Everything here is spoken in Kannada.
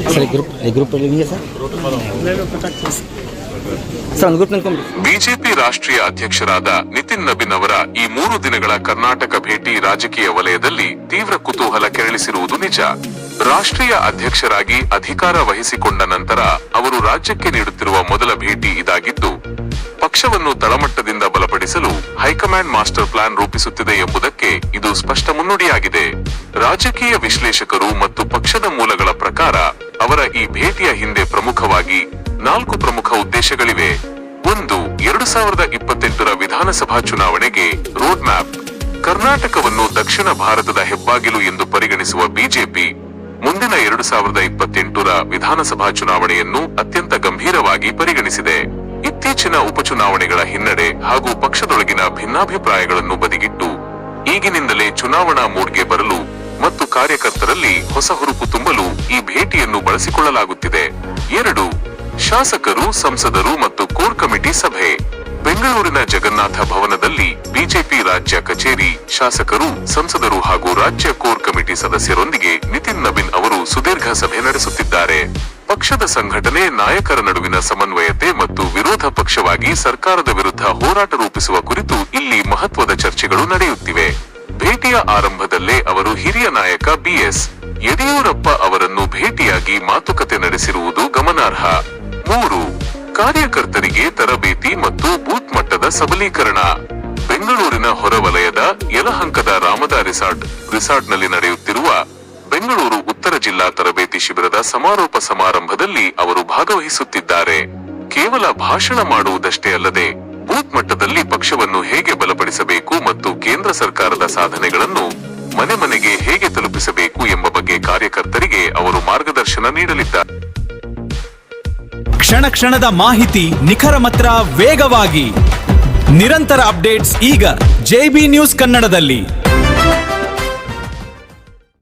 ಸರ್ ಈ ಗ್ರೂಪ್ ಅಲ್ಲಿ ಸರ್ ಸರ್ ಒಂದು ಗ್ರೂಪ್ ನಂಬ್ಕೊಂಡು ಬಿಜೆಪಿ ರಾಷ್ಟ್ರೀಯ ಅಧ್ಯಕ್ಷರಾದ ನಿತಿನ್ ನಬೀನ್ ಅವರ ಈ 3 ದಿನಗಳ ಕರ್ನಾಟಕ ಭೇಟಿ ರಾಜಕೀಯ ವಲಯದಲ್ಲಿ ತೀವ್ರ ಕುತೂಹಲ ಕೆರಳಿಸಿರುವುದು ನಿಜ. ರಾಷ್ಟ್ರೀಯ ಅಧ್ಯಕ್ಷರಾಗಿ ಅಧಿಕಾರ ವಹಿಸಿಕೊಂಡ ನಂತರ ಅವರು ರಾಜ್ಯಕ್ಕೆ ನೀಡುತ್ತಿರುವ ಮೊದಲ ಭೇಟಿ ಇದಾಗಿದ್ದು, ಪಕ್ಷವನ್ನು ತಳಮಟ್ಟದಿಂದ ಬಲಪಡಿಸಲು ಹೈಕಮಾಂಡ್ ಮಾಸ್ಟರ್ ಪ್ಲಾನ್ ರೂಪಿಸುತ್ತಿದೆ ಎಂಬುದಕ್ಕೆ ಇದು ಸ್ಪಷ್ಟ ಮುನ್ನುಡಿಯಾಗಿದೆ. ರಾಜಕೀಯ ವಿಶ್ಲೇಷಕರು ಮತ್ತು ಪಕ್ಷದ ಮೂಲಗಳ ಪ್ರಕಾರ ಅವರ ಈ ಭೇಟಿಯ ಹಿಂದೆ ಪ್ರಮುಖವಾಗಿ 4 ಪ್ರಮುಖ ಉದ್ದೇಶಗಳಿವೆ. 1. 2028ರ ವಿಧಾನಸಭಾ ಚುನಾವಣೆಗೆ ರೋಡ್ ಮ್ಯಾಪ್. ಕರ್ನಾಟಕವನ್ನು ದಕ್ಷಿಣ ಭಾರತದ ಹೆಬ್ಬಾಗಿಲು ಎಂದು ಪರಿಗಣಿಸುವ ಬಿಜೆಪಿ ಮುಂದಿನ 2028ರ ವಿಧಾನಸಭಾ ಚುನಾವಣೆಯನ್ನು ಅತ್ಯಂತ ಗಂಭೀರವಾಗಿ ಪರಿಗಣಿಸಿದೆ. ಇತ್ತೀಚಿನ ಉಪಚುನಾವಣೆಗಳ ಹಿನ್ನಡೆ ಹಾಗೂ ಪಕ್ಷದೊಳಗಿನ ಭಿನ್ನಾಭಿಪ್ರಾಯಗಳನ್ನು ಬದಿಗಿಟ್ಟು ಈಗಿನಿಂದಲೇ ಚುನಾವಣಾ ಮೂಡ್ಗೆ ಬರಲು ಮತ್ತು ಕಾರ್ಯಕರ್ತರಲ್ಲಿ ಹೊಸ ಹುರುಪು ತುಂಬಲು ಈ ಭೇಟಿಯನ್ನು ಬಳಸಿಕೊಳ್ಳಲಾಗುತ್ತಿದೆ. 2. ಶಾಸಕರು, ಸಂಸದರು ಮತ್ತು ಕೋರ್ ಕಮಿಟಿ ಸಭೆ. ಬೆಂಗಳೂರಿನ ಜಗನ್ನಾಥ ಭವನದಲ್ಲಿ ಬಿಜೆಪಿ ರಾಜ್ಯ ಕಚೇರಿ, ಶಾಸಕರು, ಸಂಸದರು ಹಾಗೂ ರಾಜ್ಯ ಕೋರ್ ಕಮಿಟಿ ಸದಸ್ಯರೊಂದಿಗೆ ನಿತಿನ್ ನಬೀನ್ ಅವರು ಸುದೀರ್ಘ ಸಭೆ ನಡೆಸುತ್ತಿದ್ದಾರೆ. ಪಕ್ಷದ ಸಂಘಟನೆ, ನಾಯಕರ ನಡುವಿನ ಸಮನ್ವಯತೆ ಮತ್ತು ವಿರೋಧ ಪಕ್ಷವಾಗಿ ಸರ್ಕಾರದ ವಿರುದ್ಧ ಹೋರಾಟ ರೂಪಿಸುವ ಕುರಿತು ಇಲ್ಲಿ ಮಹತ್ವದ ಚರ್ಚೆಗಳು ನಡೆಯುತ್ತಿವೆ. ಭೇಟಿಯ ಆರಂಭದಲ್ಲೇ ಅವರು ಹಿರಿಯ ನಾಯಕ ಬಿಎಸ್ ಯಡಿಯೂರಪ್ಪ ಅವರನ್ನು ಭೇಟಿಯಾಗಿ ಮಾತುಕತೆ ನಡೆಸಿರುವುದು ಗಮನಾರ್ಹ. 3. ಕಾರ್ಯಕರ್ತರಿಗೆ ತರಬೇತಿ ಮತ್ತು ಬೂತ್ ಮಟ್ಟದ ಸಬಲೀಕರಣ. ಬೆಂಗಳೂರಿನ ಹೊರವಲಯದ ಯಲಹಂಕದ ರಾಮದ ರಿಸಾರ್ಟ್ನಲ್ಲಿ ನಡೆಯುತ್ತಿರುವ ಬೆಂಗಳೂರು ಉತ್ತರ ಜಿಲ್ಲಾ ತರಬೇತಿ ಶಿಬಿರದ ಸಮಾರೋಪ ಸಮಾರಂಭದಲ್ಲಿ ಅವರು ಭಾಗವಹಿಸುತ್ತಿದ್ದಾರೆ. ಕೇವಲ ಭಾಷಣ ಮಾಡುವುದಷ್ಟೇ ಅಲ್ಲದೆ ಬೂತ್ ಮಟ್ಟದಲ್ಲಿ ಪಕ್ಷವನ್ನು ಹೇಗೆ ಬಲಪಡಿಸಬೇಕು ಮತ್ತು ಕೇಂದ್ರ ಸರ್ಕಾರದ ಸಾಧನೆಗಳನ್ನು ಮನೆ ಮನೆಗೆ ಹೇಗೆ ತಲುಪಿಸಬೇಕು ಎಂಬ ಬಗ್ಗೆ ಕಾರ್ಯಕರ್ತರಿಗೆ ಅವರು ಮಾರ್ಗದರ್ಶನ ನೀಡಲಿದ್ದಾರೆ. ಕ್ಷಣ ಕ್ಷಣದ ಮಾಹಿತಿ ನಿಖರ ಮಾತ್ರ ವೇಗವಾಗಿ, ನಿರಂತರ ಅಪ್ಡೇಟ್ಸ್ ಈಗ JB ನ್ಯೂಸ್ ಕನ್ನಡದಲ್ಲಿ.